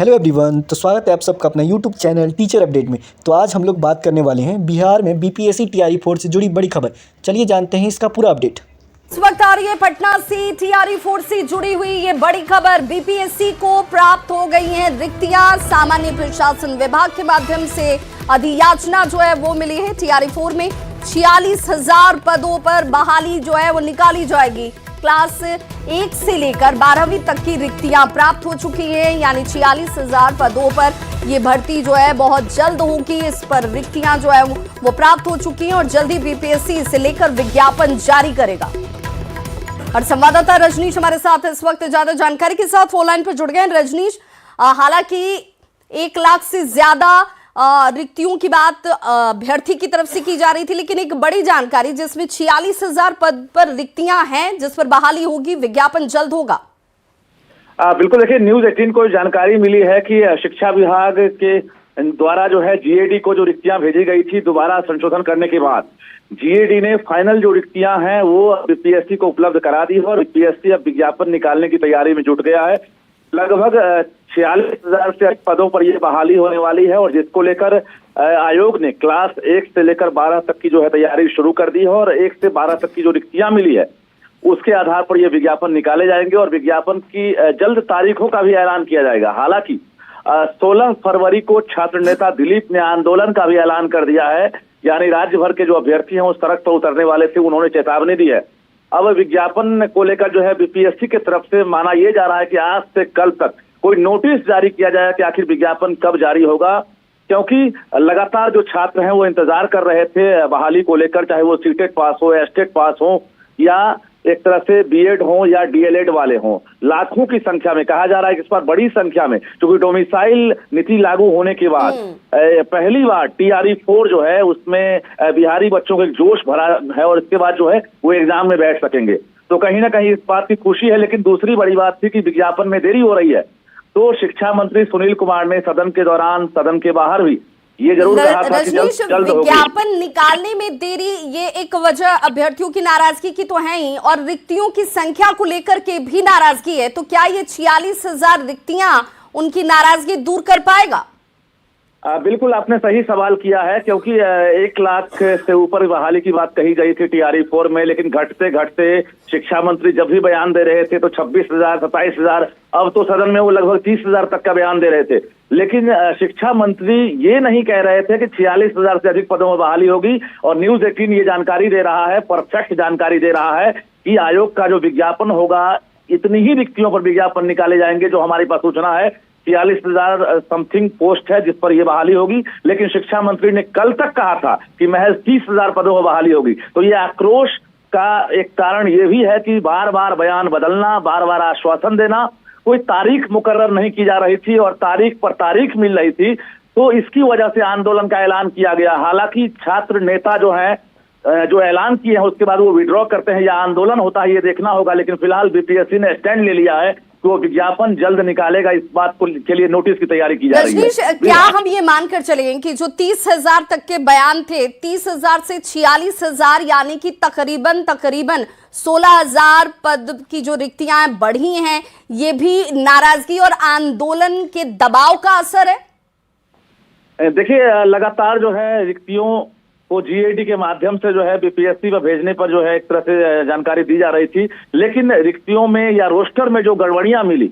Hello everyone, तो स्वागत है आप सबका अपना यूट्यूब चैनल टीचर अपडेट में। तो आज हम लोग बात करने वाले हैं बिहार में बीपीएससी टीआरई 4 से जुड़ी बड़ी खबर। चलिए जानते हैं इसका पूरा अपडेट। इस वक्त आ रही है पटना से टीआरई 4 से जुड़ी हुई ये बड़ी खबर। बीपीएससी को प्राप्त हो गई हैं रिक्तियां। सामान्य प्रशासन विभाग के माध्यम से अधियाचना जो है वो मिली है। टीआरई 4 में 46,000 पदों पर बहाली जो है वो निकाली जाएगी। क्लास 1 से लेकर 12वीं तक की रिक्तियां प्राप्त हो चुकी हैं, यानी 46,000 पदों पर ये भर्ती जो है बहुत जल्द होगी। इस पर रिक्तियां जो है वो प्राप्त हो चुकी हैं और जल्दी बीपीएससी इसे लेकर विज्ञापन जारी करेगा। और संवाददाता रजनीश हमारे साथ इस वक्त ज्यादा जानकारी के साथ फोन लाइन पर जुड़ गए हैं। रजनीश, हालांकि 1 लाख से ज्यादा रिक्तियों की बात अभ्यर्थी की तरफ से की जा रही थी, लेकिन एक बड़ी जानकारी जिसमें 46,000 पद पर रिक्तियां हैं जिस पर बहाली होगी, विज्ञापन जल्द होगा। बिल्कुल, देखिए न्यूज़ 18 को जानकारी मिली है कि शिक्षा विभाग के द्वारा जो है जीएडी को जो रिक्तियां भेजी गई थी, दोबारा संशोधन करने के बाद जीएडी ने फाइनल जो रिक्तियां हैं वो बीपीएससी को उपलब्ध करा दी है और बीपीएससी अब विज्ञापन निकालने की तैयारी में जुट गया है। लगभग 46,000 से अधिक पदों पर यह बहाली होने वाली है और जिसको लेकर आयोग ने क्लास 1 से लेकर 12 तक की जो है तैयारी शुरू कर दी है और 1 से 12 तक की जो रिक्तियां मिली है उसके आधार पर ये विज्ञापन निकाले जाएंगे और विज्ञापन की जल्द तारीखों का भी ऐलान किया जाएगा। हालांकि 16 फरवरी को छात्र नेता दिलीप ने आंदोलन का भी ऐलान कर दिया है, यानी राज्य भर के जो अभ्यर्थी हैं वो सड़क पर उतरने वाले थे, उन्होंने चेतावनी दी है। अब विज्ञापन को लेकर जो है बीपीएससी की तरफ से माना यह जा रहा है कि आज से कल तक कोई नोटिस जारी किया जाए कि आखिर विज्ञापन कब जारी होगा, क्योंकि लगातार जो छात्र हैं वो इंतजार कर रहे थे बहाली को लेकर, चाहे वो सीटेट पास हो या स्टेट पास हो या एक तरह से बीएड हो या डीएलएड वाले हों। लाखों की संख्या में कहा जा रहा है कि इस बार बड़ी संख्या में, क्योंकि डोमिसाइल नीति लागू होने के बाद पहली बार टीआरई 4 जो है उसमें बिहारी बच्चों को एक जोश भरा है और इसके बाद जो है वो एग्जाम में बैठ सकेंगे। तो कहीं ना कहीं इस बात की खुशी है, लेकिन दूसरी बड़ी बात थी कि विज्ञापन में देरी हो रही है। तो शिक्षा मंत्री सुनील कुमार ने सदन के दौरान, सदन के बाहर भी ये जरूर कहा था कि जल्द विज्ञापन निकालने में देरी ये एक वजह अभ्यर्थियों की नाराजगी की तो है ही, और रिक्तियों की संख्या को लेकर के भी नाराजगी है। तो क्या ये 46,000 रिक्तियां उनकी नाराजगी दूर कर पाएगा? बिल्कुल, आपने सही सवाल किया है, क्योंकि 1 लाख से ऊपर बहाली की बात कही गई थी टीआरई 4 में, लेकिन घटते घटते शिक्षा मंत्री जब भी बयान दे रहे थे तो 26,000, 27,000, अब तो सदन में वो लगभग 30,000 तक का बयान दे रहे थे। लेकिन शिक्षा मंत्री ये नहीं कह रहे थे कि 46,000 से अधिक पदों में बहाली होगी। और न्यूज़ 18 ये जानकारी दे रहा है, परफेक्ट जानकारी दे रहा है कि आयोग का जो विज्ञापन होगा, इतनी ही रिक्तियों पर विज्ञापन निकाले जाएंगे। जो हमारी पास सूचना है 46,000 समथिंग पोस्ट है जिस पर यह बहाली होगी, लेकिन शिक्षा मंत्री ने कल तक कहा था कि महज 30,000 पदों में बहाली होगी। तो ये आक्रोश का एक कारण ये भी है कि बार बार बयान बदलना, बार बार आश्वासन देना, कोई तारीख मुकर्रर नहीं की जा रही थी और तारीख पर तारीख मिल रही थी, तो इसकी वजह से आंदोलन का ऐलान किया गया। हालांकि छात्र नेता जो हैं, जो ऐलान किए हैं उसके बाद वो विड्रॉ करते हैं या आंदोलन होता है, ये देखना होगा। लेकिन फिलहाल बीपीएससी ने स्टैंड ले लिया है कि वो विज्ञापन जल्द निकालेगा। इस बात को के लिए नोटिस की तैयारी की जा रही है। क्या हम ये मानकर चलेंगे कि जो 30,000 तक के बयान थे, 30,000 से 46,000 यानी कि तकरीबन 16,000 पद की जो रिक्तियां बढ़ी हैं, ये भी नाराजगी और आंदोलन के दबाव का असर है? देखिए, लगातार जो है रिक्तियों वो जीएडी के माध्यम से जो है बीपीएससी पर भेजने पर जो है एक तरह से जानकारी दी जा रही थी, लेकिन रिक्तियों में या रोस्टर में जो गड़बड़ियां मिली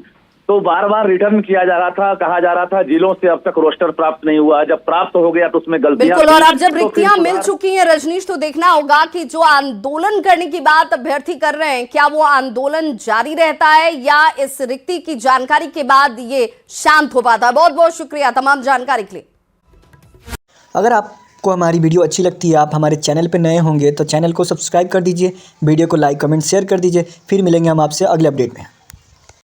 तो बार बार रिटर्न किया जा रहा था, कहा जा रहा था जिलों से अब तक रोस्टर प्राप्त नहीं हुआ, जब प्राप्त हो गया तो उसमें गलतियां। बिल्कुल, और अब जब रिक्तियां मिल चुकी हैं रजनीश, तो देखना होगा कि जो आंदोलन करने की बात अभ्यर्थी कर रहे हैं, क्या वो आंदोलन जारी रहता है या इस रिक्ति की जानकारी के बाद ये शांत हो पाता है। बहुत बहुत शुक्रिया तमाम जानकारी के लिए। अगर आपको हमारी वीडियो अच्छी लगती है, आप हमारे चैनल पर नए होंगे तो चैनल को सब्सक्राइब कर दीजिए, वीडियो को लाइक, कमेंट, शेयर कर दीजिए। फिर मिलेंगे हम आपसे अगले अपडेट में।